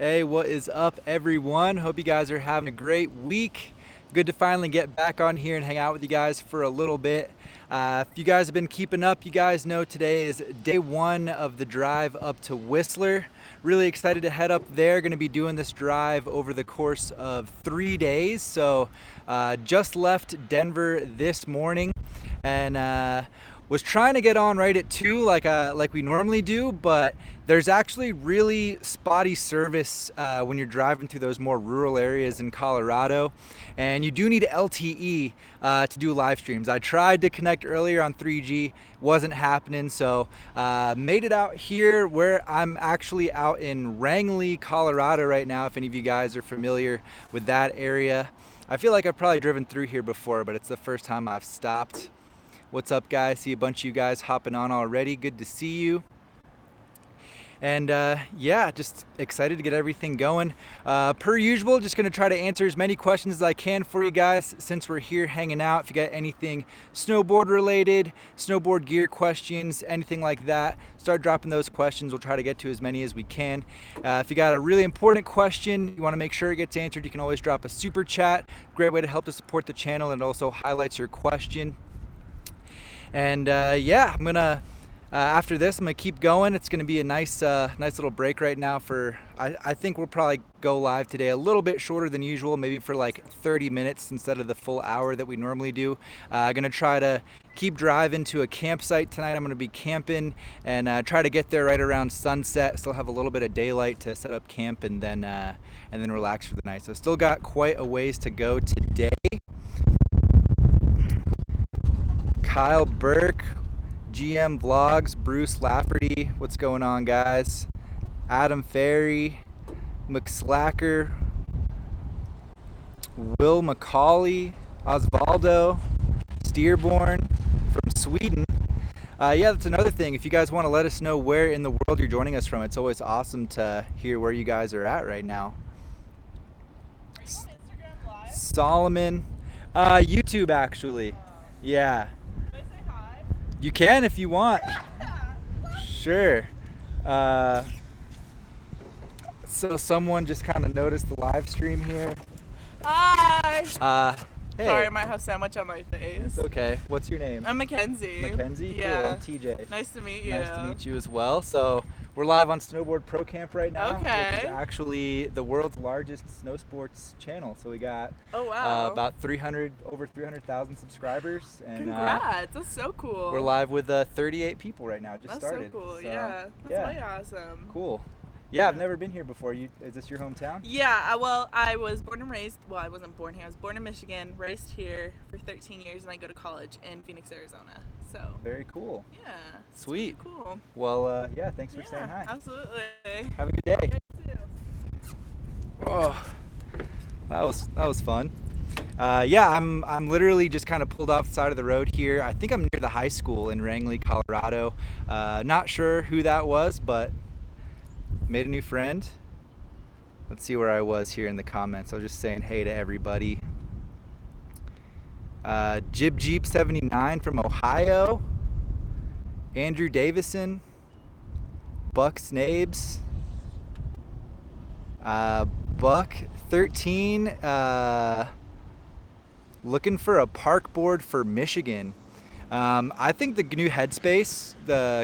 Hey, what is up, everyone? Hope you guys are having a great week. Good to finally get back on here and hang out with you guys for a little bit. If you guys have been keeping up, you guys know today is day one of the drive up to Whistler. Really excited to head up there. Going to be doing this drive over the course of 3 days. So, just left Denver this morning, and was trying to get on right at 2 like we normally do, but there's actually really spotty service when you're driving through those more rural areas in Colorado, and you do need LTE to do live streams. I tried to connect earlier on 3G, wasn't happening, so made it out here where I'm actually out in Wrangley, Colorado right now, if any of you guys are familiar with that area. I feel like I've probably driven through here before, but it's the first time I've stopped. What's up, guys? See a bunch of you guys hopping on already. Good to see you. And yeah, just excited to get everything going. Per usual, just going to try to answer as many questions as I can for you guys since we're here hanging out. If you got anything snowboard related, snowboard gear questions, anything like that, start dropping those questions. We'll try to get to as many as we can. If you got a really important question, you want to make sure it gets answered, you can always drop a super chat. Great way to help to support the channel, and it also highlights your question. And yeah, I'm gonna after this, I'm gonna keep going. It's gonna be a nice little break right now for, I think we'll probably go live today a little bit shorter than usual, maybe for like 30 minutes instead of the full hour that we normally do. Gonna try to keep driving to a campsite tonight. I'm gonna be camping and try to get there right around sunset. Still have a little bit of daylight to set up camp and then relax for the night. So still got quite a ways to go today. Kyle Burke, GM Vlogs, Bruce Lafferty, what's going on, guys? Adam Ferry, McSlacker, Will McCauley, Osvaldo, Steerborn from Sweden. Yeah, that's another thing. If you guys want to let us know where in the world you're joining us from, it's always awesome to hear where you guys are at right now. Are you on Instagram Live? Solomon, YouTube actually. Yeah. Can I say hi? You can if you want. Sure. So someone just kind of noticed the live stream here. Hi! Hey. Sorry, I might have sandwich on my face. It's okay. What's your name? I'm Mackenzie. Mackenzie? Yeah. Cool. I'm TJ. Nice to meet you. Nice to meet you as well. So we're live on SnowboardProCamp right now. Okay. Which is actually the world's largest snow sports channel. So we got Oh, wow. about over 300,000 subscribers. And Congrats. That's so cool. we're live with 38 people right now. Just That's started. so cool. So, Yeah. That's yeah. way awesome. Cool. Yeah, I've never been here before. Is this your hometown? Yeah, well, I was born and raised, well, I wasn't born here. I was born in Michigan, raised here for 13 years, and I go to college in Phoenix, Arizona. So, Very cool. yeah. Sweet. Cool. Well, yeah, thanks for Yeah, saying hi. absolutely. Have a good day. You too. Oh, that was fun. Yeah, I'm literally just kind of pulled off the side of the road here. I think I'm near the high school in Wrangley, Colorado. Not sure who that was, but made a new friend. Let's see where I was here in the comments. I was just saying hey to everybody. Jib Jeep 79 from Ohio. Andrew Davison. Buck Snabes. Buck 13. Looking for a park board for Michigan. I think the GNU Headspace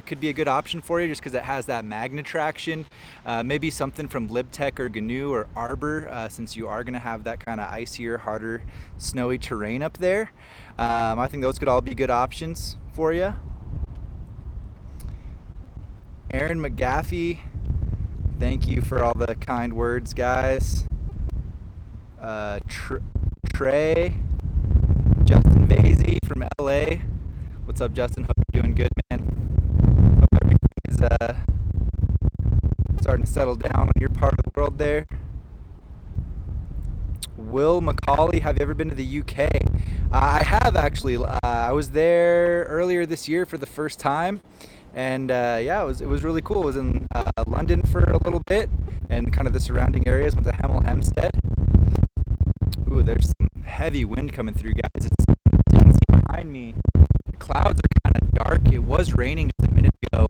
could be a good option for you just because it has that magnet traction. Maybe something from LibTech or GNU or Arbor since you are going to have that kind of icier, harder, snowy terrain up there. I think those could all be good options for you. Aaron McGaffey, thank you for all the kind words, guys. Trey, Justin Vasey from LA. What's up, Justin? Hope you're doing good, man. Hope everything is starting to settle down on your part of the world there. Will McCauley, have you ever been to the UK? I have actually. I was there earlier this year for the first time, and yeah, it was really cool. I was in London for a little bit and kind of the surrounding areas. Went to Hemel Hempstead. Ooh, there's some heavy wind coming through, guys. You can see behind me, the clouds are kind of dark. It was raining just a minute ago,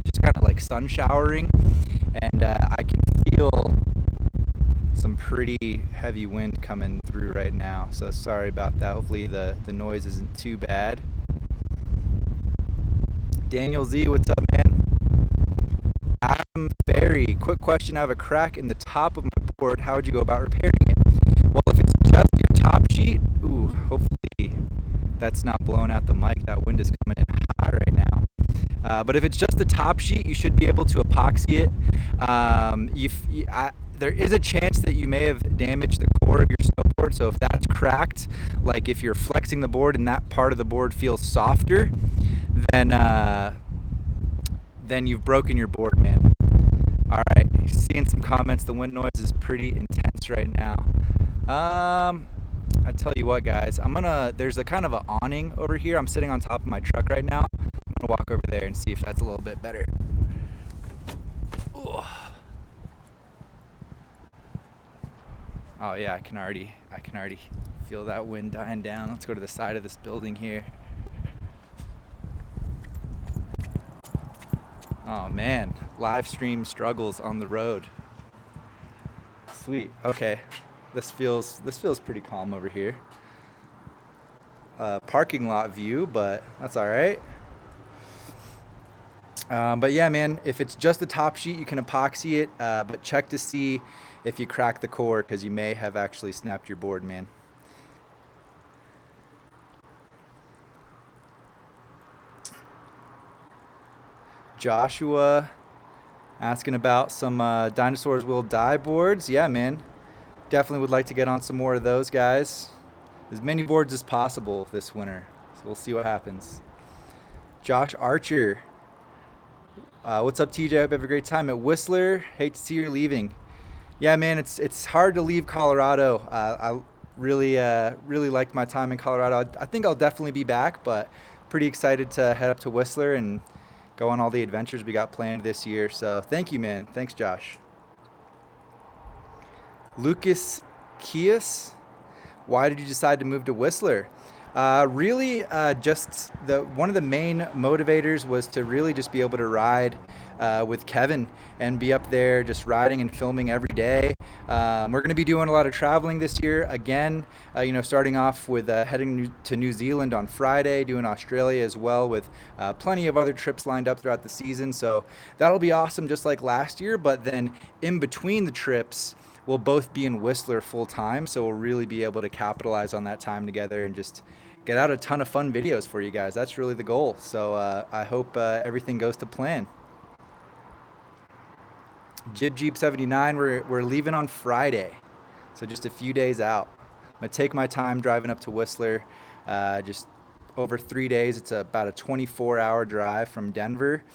just kind of like sun showering, and I can feel some pretty heavy wind coming through right now, so sorry about that. Hopefully the noise isn't too bad. Daniel Z, what's up, man? Adam Ferry, quick question. I have a crack in the top of my board. How would you go about repairing it? Well, if it's just your top sheet, ooh, hopefully that's not blowing out the mic. That wind is coming in hot right now. But if it's just the top sheet, you should be able to epoxy it. There is a chance that you may have damaged the core of your snowboard. So if that's cracked, like if you're flexing the board and that part of the board feels softer, then you've broken your board, man. All right, seeing some comments. The wind noise is pretty intense right now. I tell you what, guys, there's a kind of an awning over here. I'm sitting on top of my truck right now. I'm gonna walk over there and see if that's a little bit better. Ooh. Oh yeah, I can already feel that wind dying down. Let's go to the side of this building here. Oh man, live stream struggles on the road. Sweet. Okay, this feels pretty calm over here. Parking lot view, but that's all right. But yeah, man, if it's just the top sheet, you can epoxy it, but check to see if you crack the core, because you may have actually snapped your board, man. Joshua asking about some Dinosaurs Will Die boards. Yeah, man, definitely would like to get on some more of those, guys. As many boards as possible this winter, so we'll see what happens. Josh Archer, what's up, TJ? Hope you have a great time at Whistler. Hate to see you're leaving. Yeah, man, it's hard to leave Colorado. I really liked my time in Colorado. I think I'll definitely be back, but pretty excited to head up to Whistler and go on all the adventures we got planned this year. So thank you, man. Thanks, Josh. Lucas Kias, why did you decide to move to Whistler? Just one of the main motivators was to really just be able to ride with Kevin and be up there just riding and filming every day. We're going to be doing a lot of traveling this year again, starting off with heading to New Zealand on Friday, doing Australia as well, with plenty of other trips lined up throughout the season. So that'll be awesome, just like last year. But then in between the trips, we'll both be in Whistler full time, so we'll really be able to capitalize on that time together and just get out a ton of fun videos for you guys. That's really the goal. So I hope everything goes to plan. Jib Jeep 79, we're leaving on Friday, so just a few days out. I'm gonna take my time driving up to Whistler, just over 3 days. It's about a 24-hour drive from Denver.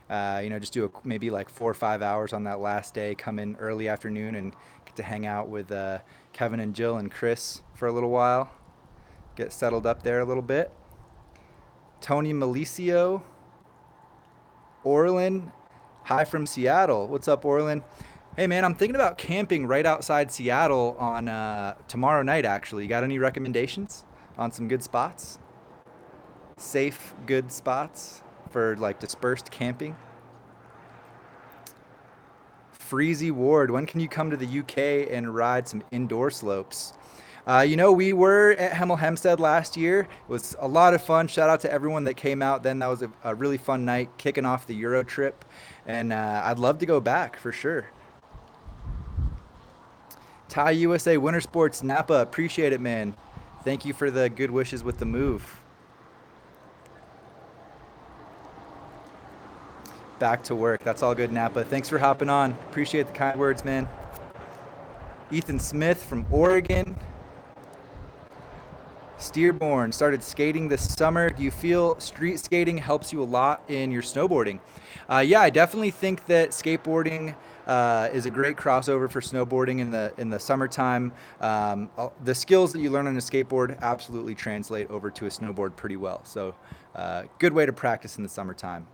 Just do maybe like 4 or 5 hours on that last day, come in early afternoon and get to hang out with Kevin and Jill and Chris for a little while, get settled up there a little bit. Tony Malicio, Orlin, hi from Seattle. What's up, Orlin? Hey man, I'm thinking about camping right outside Seattle on tomorrow night, actually. You got any recommendations on some good spots? Safe, good spots for like dispersed camping? Freezy Ward, when can you come to the UK and ride some indoor slopes? We were at Hemel Hempstead last year. It was a lot of fun. Shout out to everyone that came out then. That was a really fun night, kicking off the Euro trip. And I'd love to go back for sure. Thai USA Winter Sports Napa, appreciate it, man. Thank you for the good wishes with the move. Back to work. That's all good, Napa. Thanks for hopping on. Appreciate the kind words, man. Ethan Smith from Oregon. Steerborn, started skating this summer. Do you feel street skating helps you a lot in your snowboarding? Yeah, I definitely think that skateboarding is a great crossover for snowboarding in the summertime. The skills that you learn on a skateboard absolutely translate over to a snowboard pretty well. So good way to practice in the summertime.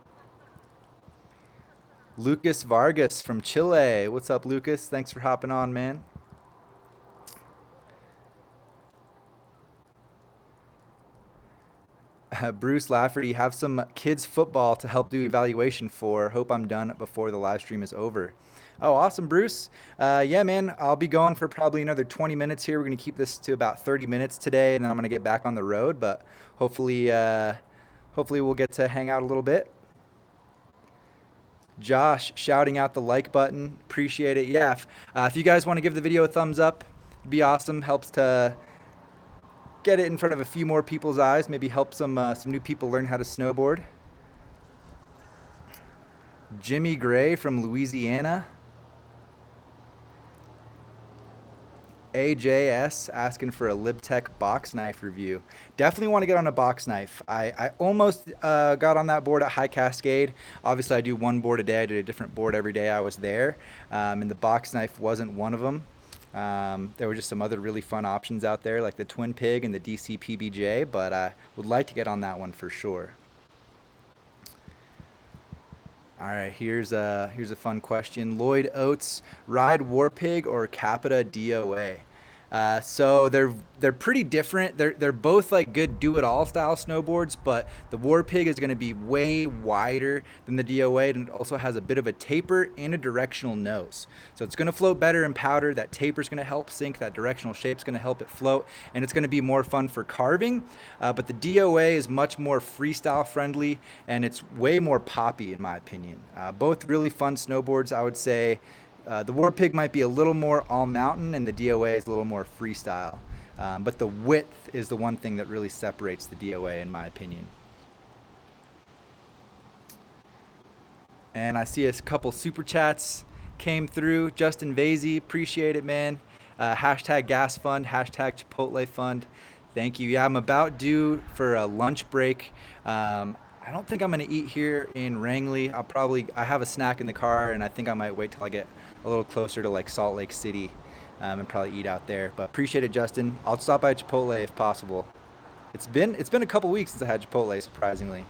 Lucas Vargas from Chile. What's up, Lucas? Thanks for hopping on, man. Bruce Lafferty, have some kids football to help do evaluation for. Hope I'm done before the live stream is over. Oh, awesome, Bruce. Yeah, man, I'll be going for probably another 20 minutes here. We're going to keep this to about 30 minutes today, and then I'm going to get back on the road. But hopefully, hopefully we'll get to hang out a little bit. Josh shouting out the like button. Appreciate it. Yeah, if you guys want to give the video a thumbs up, it'd be awesome. Helps to get it in front of a few more people's eyes. Maybe help some new people learn how to snowboard. Jimmy Gray from Louisiana. AJS asking for a LibTech box knife review. Definitely want to get on a box knife. I almost got on that board at High Cascade. Obviously, I do one board a day. I did a different board every day I was there, and the box knife wasn't one of them. There were just some other really fun options out there, like the Twin Pig and the DC PBJ, but I would like to get on that one for sure. All right, here's a fun question. Lloyd Oates, ride Warpig or Capita DOA? So they're pretty different. They're both like good do-it-all style snowboards, but the Warpig is going to be way wider than the DOA, and it also has a bit of a taper and a directional nose. So it's going to float better in powder. That taper is going to help sink. That directional shape is going to help it float, and it's going to be more fun for carving. But the DOA is much more freestyle friendly, and it's way more poppy in my opinion. Both really fun snowboards, I would say. The Warpig might be a little more all mountain, and the DOA is a little more freestyle. But the width is the one thing that really separates the DOA, in my opinion. And I see a couple super chats came through. Justin Vasey, appreciate it, man. Hashtag gas fund, hashtag Chipotle fund. Thank you. Yeah, I'm about due for a lunch break. I don't think I'm gonna eat here in Rangeley. I have a snack in the car, and I think I might wait till I get a little closer to like Salt Lake City, and probably eat out there. But appreciate it, Justin. I'll stop by Chipotle if possible. It's been a couple weeks since I had Chipotle, surprisingly.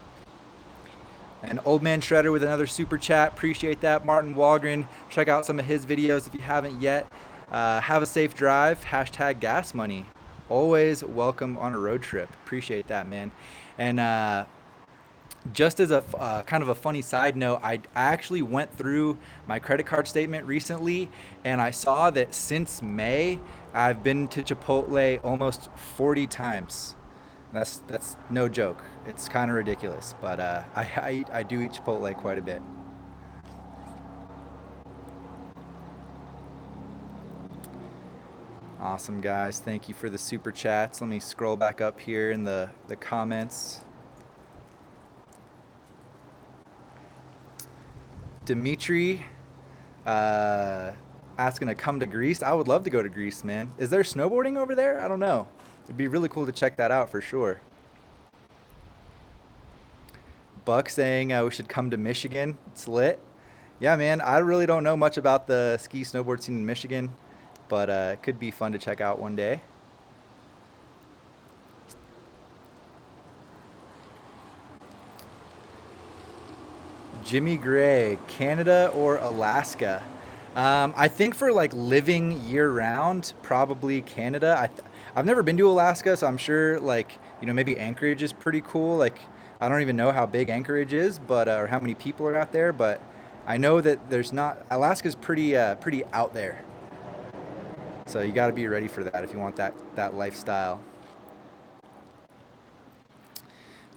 And Old Man Shredder with another super chat. Appreciate that. Martin Walgren. Check out some of his videos if you haven't yet. Have a safe drive. Hashtag gas money. Always welcome on a road trip. Appreciate that, man. And just as a kind of a funny side note, I actually went through my credit card statement recently, and I saw that since May, I've been to Chipotle almost 40 times. That's no joke. It's kind of ridiculous, but I do eat Chipotle quite a bit. Awesome, guys. Thank you for the super chats. Let me scroll back up here in the comments. Dimitri asking to come to Greece. I would love to go to Greece, man. Is there snowboarding over there? I don't know. It'd be really cool to check that out for sure. Buck saying we should come to Michigan. It's lit. Yeah, man. I really don't know much about the ski snowboard scene in Michigan, but it could be fun to check out one day. Jimmy Gray, Canada or Alaska? I think for like living year round, probably Canada. I've never been to Alaska, so I'm sure like, maybe Anchorage is pretty cool. Like, I don't even know how big Anchorage is, but or how many people are out there, but I know that Alaska's pretty out there. So you got to be ready for that if you want that lifestyle.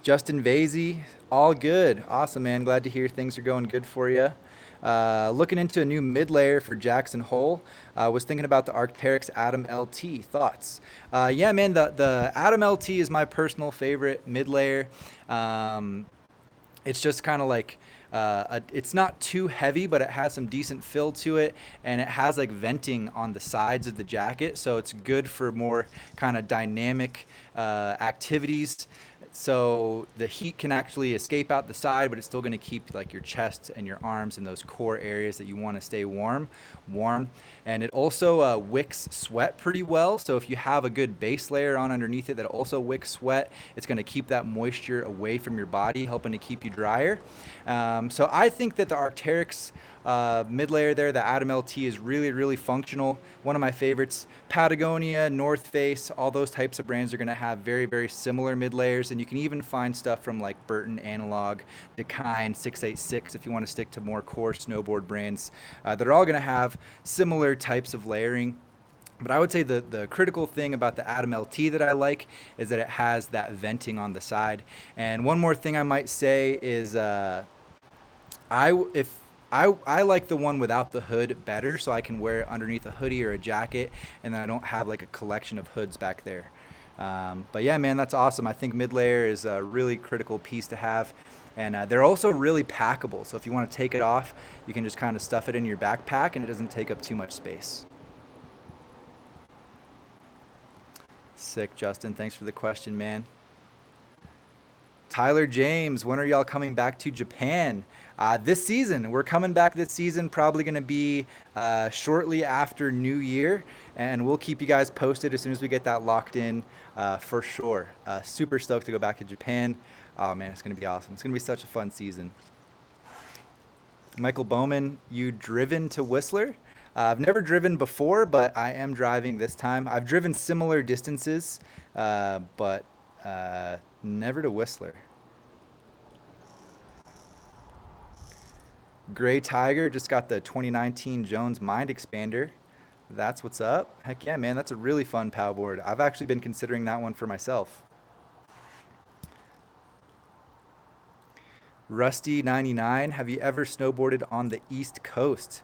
Justin Vasey, all good. Awesome, man. Glad to hear things are going good for you. Looking into a new mid layer for Jackson Hole. Was thinking about the Arc'teryx Atom LT. Thoughts? Yeah, man. The Atom LT is my personal favorite mid layer. It's just kind of like it's not too heavy, but it has some decent fill to it, and it has like venting on the sides of the jacket, so it's good for more kind of dynamic activities. So the heat can actually escape out the side, but it's still going to keep like your chest and your arms in those core areas that you want to stay warm. And it also wicks sweat pretty well. So if you have a good base layer on underneath it that also wicks sweat, it's going to keep that moisture away from your body, helping to keep you drier. So I think that the Arc'teryx mid layer there, the Atom LT is really, really functional. One of my favorites. Patagonia, North Face, all those types of brands are going to have very, very similar mid layers, and you can even find stuff from like Burton Analog, Dakine, 686 if you want to stick to more core snowboard brands. They're all going to have similar types of layering. But I would say the critical thing about the Atom LT that I like is that it has that venting on the side. And one more thing I might say is if I like the one without the hood better, so I can wear it underneath a hoodie or a jacket, and then I don't have like a collection of hoods back there. But yeah, man, that's awesome. I think mid layer is a really critical piece to have, and they're also really packable. So if you want to take it off, you can just kind of stuff it in your backpack, and it doesn't take up too much space. Sick, Justin. Thanks for the question, man. Tyler James, when are y'all coming back to Japan? This season. We're coming back this season, probably going to be shortly after New Year, and we'll keep you guys posted as soon as we get that locked in for sure. Super stoked to go back to Japan. Oh, man, it's going to be awesome. It's going to be such a fun season. Michael Bowman, you driven to Whistler? I've never driven before, but I am driving this time. I've driven similar distances, but never to Whistler. Gray Tiger just got the 2019 Jones Mind Expander. That's what's up. Heck yeah, man. That's a really fun paddleboard. I've actually been considering that one for myself. Rusty99, have you ever snowboarded on the East Coast?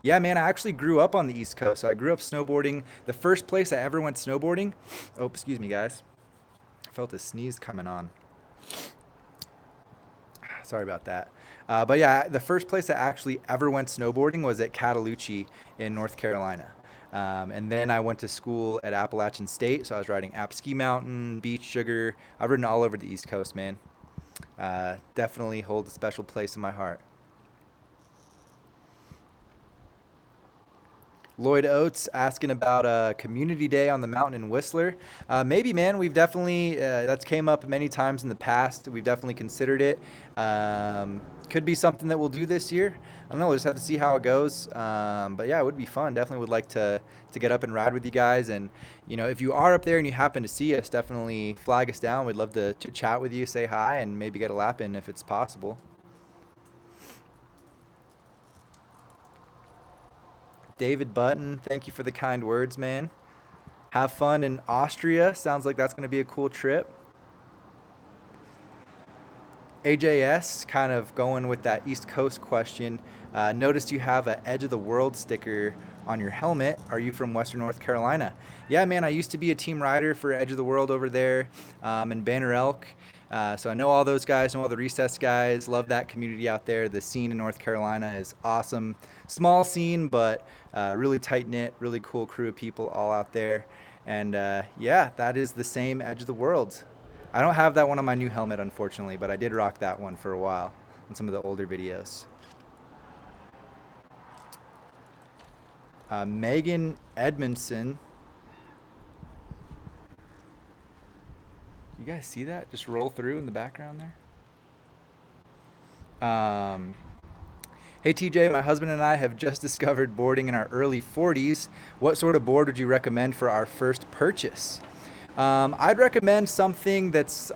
Yeah, man, I actually grew up on the East Coast. So I grew up snowboarding. The first place I ever went snowboarding, oh, excuse me, guys. I felt a sneeze coming on. Sorry about that. But yeah, the first place I actually ever went snowboarding was at Cataloochee in North Carolina. And then I went to school at Appalachian State. So I was riding App Ski Mountain, Beach Sugar. I've ridden all over the East Coast, man. Definitely holds a special place in my heart. Lloyd Oates asking about a community day on the mountain in Whistler. Maybe, man. We've definitely, that's came up many times in the past. We've definitely considered it. Could be something that we'll do this year. I don't know. We'll just have to see how it goes. But yeah, it would be fun. Definitely would like to get up and ride with you guys. And, you know, if you are up there and you happen to see us, definitely flag us down. We'd love to chat with you, say hi, and maybe get a lap in if it's possible. David Button, thank you for the kind words, man. Have fun in Austria. Sounds like that's going to be a cool trip. AJS, kind of going with that East Coast question. Noticed you have an Edge of the World sticker on your helmet. Are you from Western North Carolina? Yeah, man, I used to be a team rider for Edge of the World over there in Banner Elk. So I know all those guys, know all the recess guys, love that community out there. The scene in North Carolina is awesome. Small scene, but really tight-knit, really cool crew of people all out there. And yeah, that is the same Edge of the World. I don't have that one on my new helmet, unfortunately, but I did rock that one for a while in some of the older videos. Megan Edmondson. You guys see that? Just roll through in the background there. Hey TJ, my husband and I have just discovered boarding in our early 40s. What sort of board would you recommend for our first purchase? I'd recommend something that's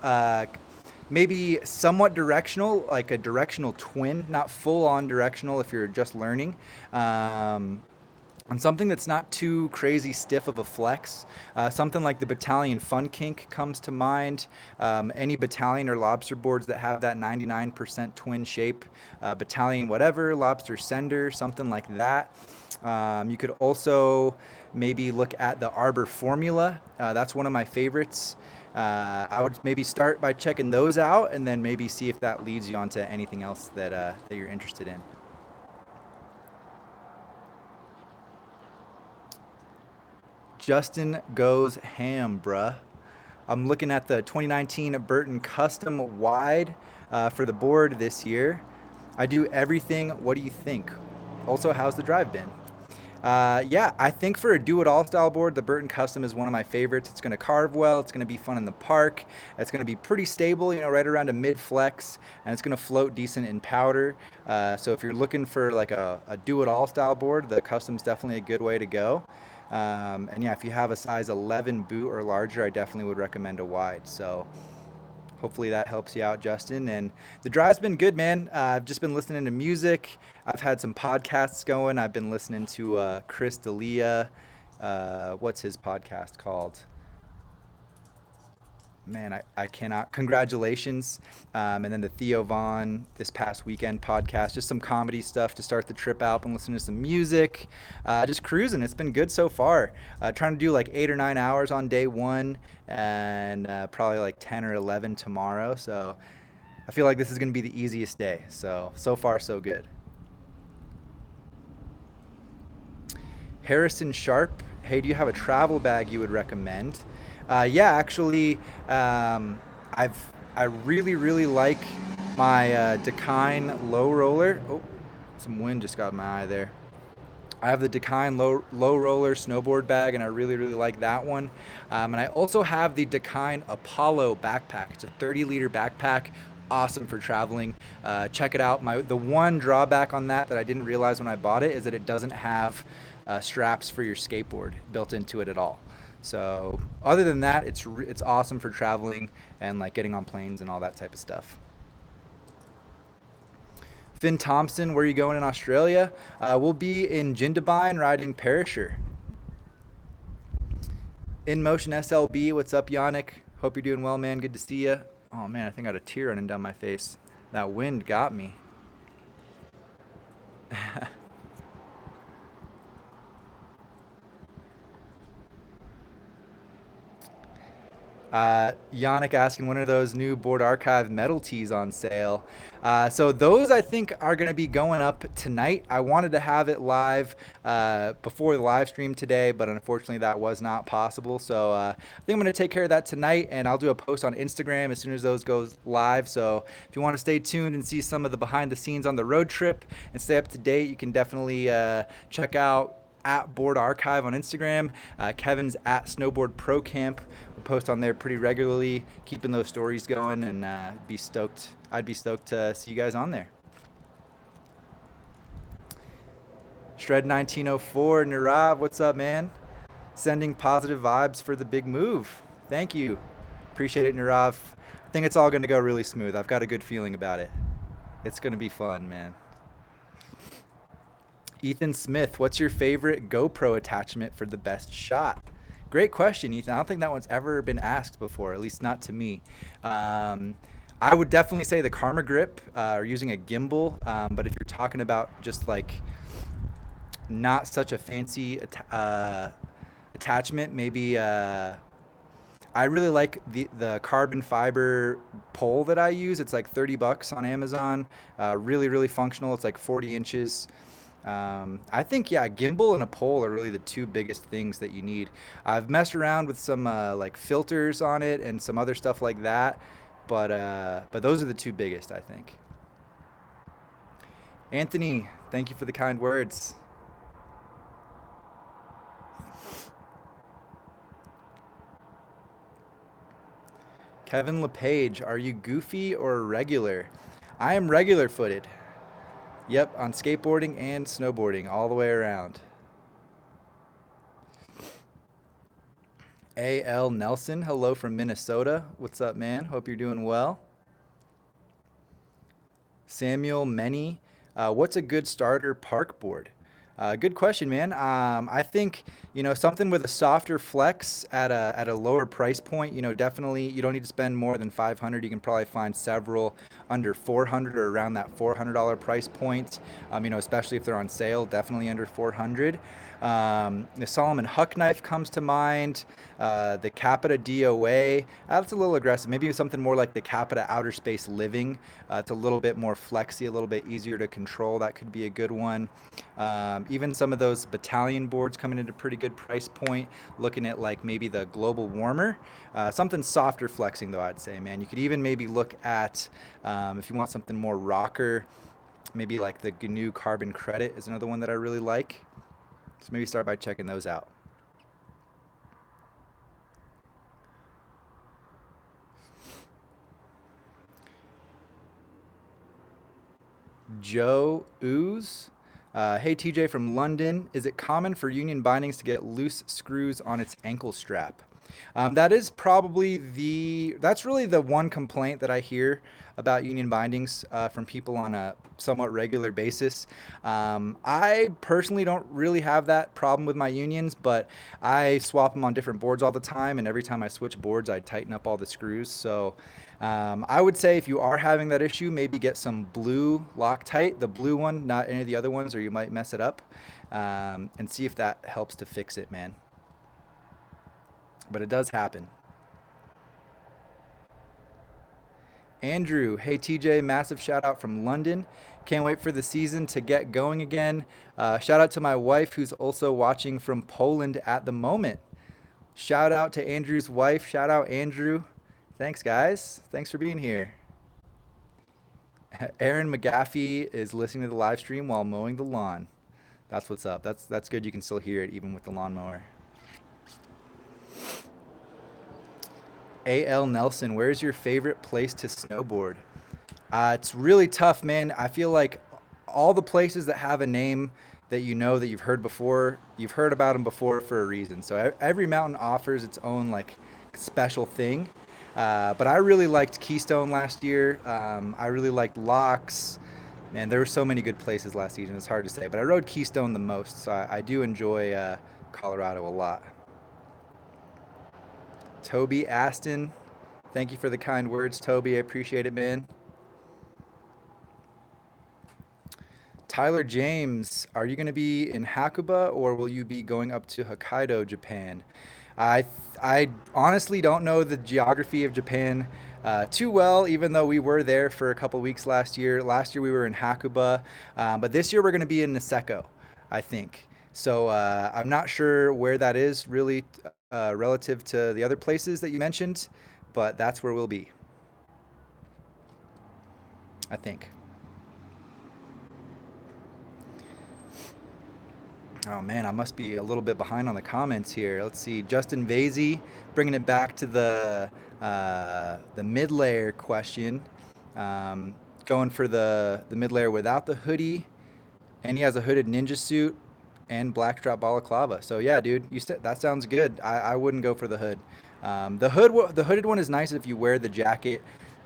maybe somewhat directional, like a directional twin, not full on directional if you're just learning. And something that's not too crazy stiff of a flex. Something like the Battalion Fun Kink comes to mind. Any Battalion or Lobster boards that have that 99% twin shape. Battalion whatever, Lobster Sender, something like that. You could also maybe look at the Arbor Formula. That's one of my favorites. I would maybe start by checking those out and then maybe see if that leads you onto anything else that you're interested in. Justin goes ham, bruh. I'm looking at the 2019 Burton Custom Wide for the board this year. I do everything. What do you think? Also, how's the drive been? Yeah, I think for a do-it-all style board, the Burton Custom is one of my favorites. It's going to carve well. It's going to be fun in the park. It's going to be pretty stable, right around a mid-flex, and it's going to float decent in powder. So if you're looking for like a do-it-all style board, the Custom's definitely a good way to go. And yeah, if you have a size 11 boot or larger, I definitely would recommend a wide. So hopefully that helps you out, Justin. And the drive's been good, man. I've just been listening to music. I've had some podcasts going. I've been listening to Chris D'Elia. What's his podcast called? Man, I cannot. Congratulations. And then the Theo Vaughn this past weekend podcast, just some comedy stuff to start the trip out and listen to some music. Just cruising. It's been good so far. Trying to do like 8 or 9 hours on day one and probably like 10 or 11 tomorrow. So I feel like this is going to be the easiest day. So far, so good. Harrison Sharp, hey, do you have a travel bag you would recommend? Yeah, actually, I really like my Dakine low roller. Oh, some wind just got in my eye there. I have the Dakine low roller snowboard bag, and I really like that one. And I also have the Dakine Apollo backpack. It's a 30-liter backpack, awesome for traveling. Check it out. The one drawback on that I didn't realize when I bought it is that it doesn't have straps for your skateboard built into it at all. So other than that, it's awesome for traveling and like getting on planes and all that type of stuff. Finn Thompson, where are you going in Australia? We'll be in Jindabyne riding Perisher. In Motion SLB, what's up, Yannick? Hope you're doing well, man. Good to see you. Oh man, I think I got a tear running down my face. That wind got me. Yannick asking, when are those new Board Archive metal tees on sale? So those I think are going to be going up tonight. I wanted to have it live before the live stream today, but unfortunately that was not possible. So I think I'm going to take care of that tonight, and I'll do a post on Instagram as soon as those goes live. So if you want to stay tuned and see some of the behind the scenes on the road trip and stay up to date, you can definitely check out at Board Archive on Instagram. Kevin's at SnowboardProCamp. We post on there pretty regularly, keeping those stories going, and I'd be stoked to see you guys on there. Shred 1904, Nirav, what's up, man? Sending positive vibes for the big move. Thank you. Appreciate it, Nirav. I think it's all going to go really smooth. I've got a good feeling about it. It's going to be fun, man. Ethan Smith, what's your favorite GoPro attachment for the best shot? Great question, Ethan. I don't think that one's ever been asked before, at least not to me. I would definitely say the Karma Grip or using a gimbal. But if you're talking about just like not such a fancy attachment, maybe I really like the carbon fiber pole that I use. It's like $30 on Amazon. Really functional. It's like 40 inches. I think, yeah, gimbal and a pole are really the two biggest things that you need. I've messed around with some like filters on it and some other stuff like that, but those are the two biggest, I think. Anthony, thank you for the kind words. Kevin LePage, are you goofy or regular? I am regular footed. Yep, on skateboarding and snowboarding all the way around. A.L. Nelson, hello from Minnesota. What's up, man? Hope you're doing well. Samuel Many, what's a good starter park board? Good question, man. I think something with a softer flex at a lower price point. Definitely you don't need to spend more than 500. You can probably find several under 400 or around that $400 price point. Especially if they're on sale, definitely under 400. The Solomon Huck knife comes to mind. The Capita DOA, that's a little aggressive. Maybe something more like the Capita Outer Space Living. It's a little bit more flexy, a little bit easier to control. That could be a good one. Even some of those battalion boards coming into pretty good price point. Looking at like maybe the Global Warmer. Something softer flexing though, I'd say, man. You could even maybe look at, if you want something more rocker, maybe like the GNU Carbon Credit is another one that I really like. So maybe start by checking those out. Joe Ooze. Hey TJ from London, is it common for union bindings to get loose screws on its ankle strap? That is probably that's really the one complaint that I hear about union bindings from people on a somewhat regular basis. I personally don't really have that problem with my unions, but I swap them on different boards all the time, and every time I switch boards, I tighten up all the screws. So I would say if you are having that issue, maybe get some blue Loctite, the blue one, not any of the other ones, or you might mess it up, and see if that helps to fix it, man. But it does happen. Andrew, hey TJ, massive shout out from London. Can't wait for the season to get going again. Shout out to my wife who's also watching from Poland at the moment. Shout out to Andrew's wife. Shout out, Andrew. Thanks, guys. Thanks for being here. Aaron McGaffey is listening to the live stream while mowing the lawn. That's what's up. That's good. You can still hear it even with the lawnmower. A.L. Nelson, where's your favorite place to snowboard? It's really tough, man. I feel like all the places that have a name that you know that you've heard before, you've heard about them before for a reason. So every mountain offers its own like special thing. But I really liked Keystone last year. I really liked Locks. Man, there were so many good places last season. It's hard to say, but I rode Keystone the most, so I do enjoy Colorado a lot. Toby Aston, thank you for the kind words, Toby. I appreciate it, man. Tyler James, are you going to be in Hakuba or will you be going up to Hokkaido, Japan? I I honestly don't know the geography of Japan too well, even though we were there for a couple weeks last year. Last year we were in Hakuba, but this year we're going to be in Niseko, I think. So I'm not sure where that is really relative to the other places that you mentioned, but that's where we'll be, I think. Oh man, I must be a little bit behind on the comments here. Let's see, Justin Vasey bringing it back to the mid layer question. Um, Going for the mid layer without the hoodie, and he has a hooded ninja suit and blackstrap balaclava. So yeah, dude, you said that sounds good. I wouldn't go for the hood. The hooded one is nice if you wear the jacket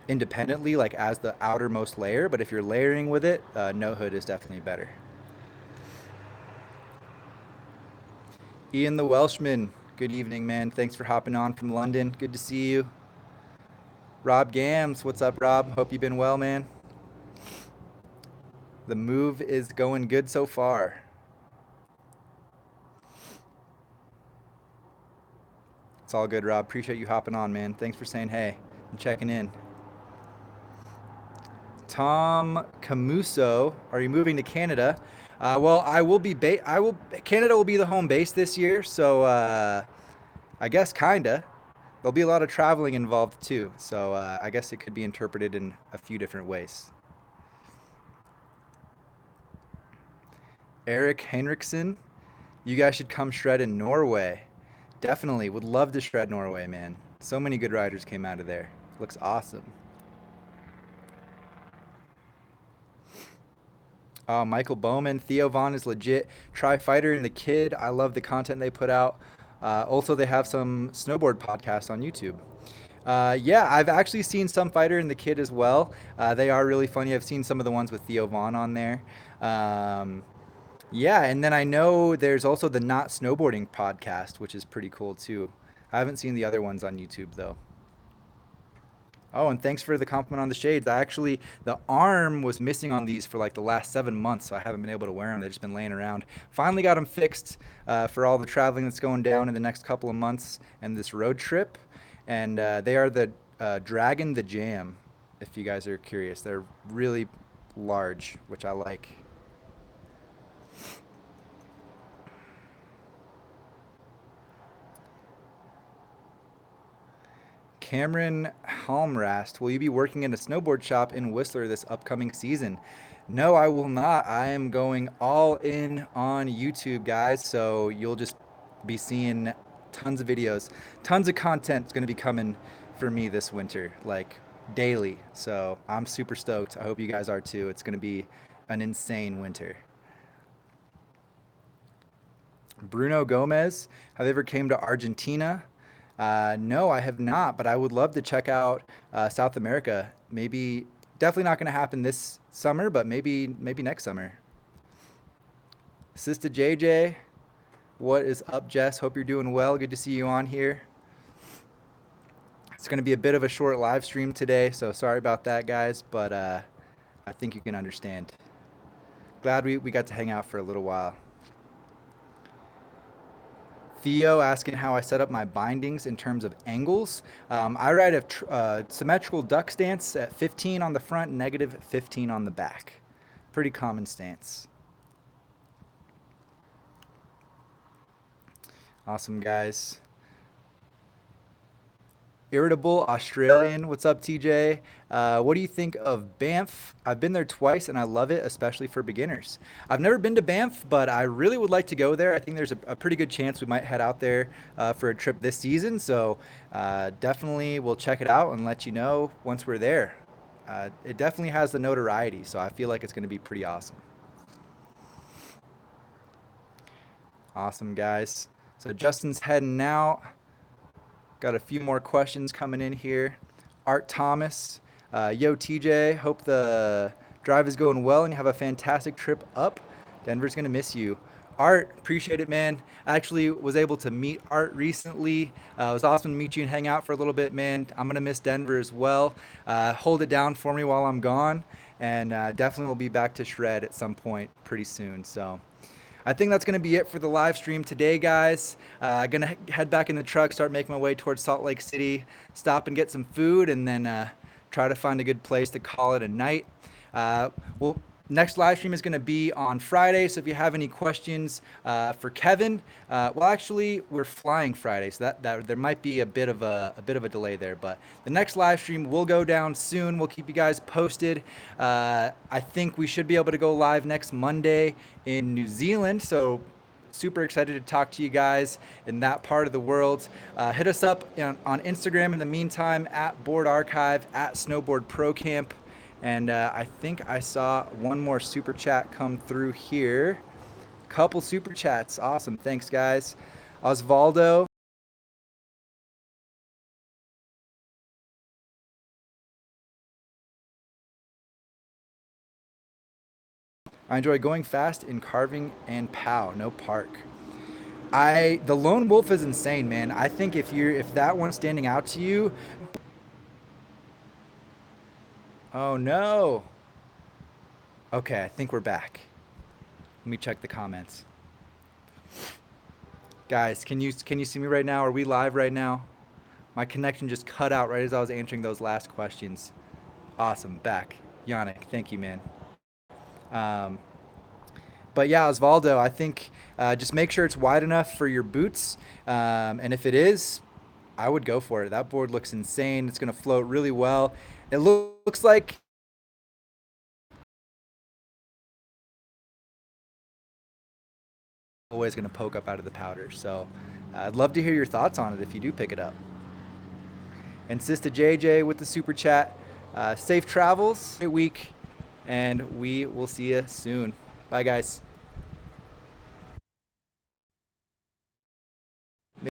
independently, like as the outermost layer. But if you're layering with it, no hood is definitely better. Ian the Welshman, good evening, man. Thanks for hopping on from London. Good to see you. Rob Gams, what's up, Rob? Hope you've been well, man. The move is going good so far. It's all good, Rob. Appreciate you hopping on, man. Thanks for saying hey and checking in. Tom Camuso, are you moving to Canada? Well, I will be. Canada will be the home base this year, so I guess kinda. There'll be a lot of traveling involved too, so I guess it could be interpreted in a few different ways. Eric Henriksen, you guys should come shred in Norway. Definitely, would love to shred Norway, man. So many good riders came out of there. Looks awesome. Michael Bowman, Theo Vaughn is legit. Try Fighter and the Kid. I love the content they put out. Also, they have some snowboard podcasts on YouTube. Yeah, I've actually seen some Fighter and the Kid as well. They are really funny. I've seen some of the ones with Theo Vaughn on there. Um, yeah, and then I know there's also the Not Snowboarding podcast, which is pretty cool too. I haven't seen the other ones on YouTube though. Oh, and thanks for the compliment on the shades. The arm was missing on these for like the last 7 months, so I haven't been able to wear them. They've just been laying around. Finally got them fixed for all the traveling that's going down in the next couple of months and this road trip. And they are the Dragon the Jam, if you guys are curious. They're really large, which I like. Cameron Halmrast, will you be working in a snowboard shop in Whistler this upcoming season? No, I will not. I am going all in on YouTube, guys. So you'll just be seeing tons of videos, tons of content is going to be coming for me this winter, like daily. So I'm super stoked. I hope you guys are too. It's going to be an insane winter. Bruno Gomez, have you ever came to Argentina? No, I have not, but I would love to check out South America. Maybe, definitely not going to happen this summer, but maybe next summer. Sister JJ, what is up, Jess? Hope you're doing well. Good to see you on here. It's going to be a bit of a short live stream today, so sorry about that, guys, but I think you can understand. Glad we got to hang out for a little while. Theo asking how I set up my bindings in terms of angles. I ride a symmetrical duck stance at 15 on the front, negative 15 on the back. Pretty common stance. Awesome, guys. Irritable Australian. What's up, TJ? What do you think of Banff? I've been there twice and I love it, especially for beginners. I've never been to Banff, but I really would like to go there. I think there's a pretty good chance we might head out there for a trip this season. So definitely we'll check it out and let you know once we're there. It definitely has the notoriety, so I feel like it's going to be pretty awesome. Awesome, guys. So Justin's heading out. Got a few more questions coming in here. Art Thomas, yo TJ, hope the drive is going well and you have a fantastic trip up. Denver's gonna miss you. Art, appreciate it, man. I actually was able to meet Art recently. It was awesome to meet you and hang out for a little bit, man. I'm gonna miss Denver as well. Hold it down for me while I'm gone, and definitely will be back to shred at some point pretty soon. So. I think that's going to be it for the live stream today, guys. Going to head back in the truck, start making my way towards Salt Lake City, stop and get some food, and then try to find a good place to call it a night. Well, next live stream is going to be on Friday, so if you have any questions for Kevin, well, actually, we're flying Friday, so that there might be a bit of a delay there. But the next live stream will go down soon. We'll keep you guys posted. I think we should be able to go live next Monday in New Zealand, so super excited to talk to you guys in that part of the world. Hit us up on Instagram in the meantime, at Board Archive, at SnowboardProCamp. And I think I saw one more super chat come through here. Couple super chats. Awesome. Thanks, guys. Osvaldo. I enjoy going fast in carving and POW, no park. The lone wolf is insane, man. I think if that one's standing out to you. Oh no. Okay, I think we're back. Let me check the comments. Guys, can you see me right now? Are we live right now? My connection just cut out right as I was answering those last questions. Awesome, back. Yannick, thank you, man. But yeah, Osvaldo, I think just make sure it's wide enough for your boots. And if it is, I would go for it. That board looks insane. It's going to float really well. It looks like always going to poke up out of the powder. So I'd love to hear your thoughts on it if you do pick it up. And Sister JJ with the super chat. Safe travels, great week, and we will see you soon. Bye, guys.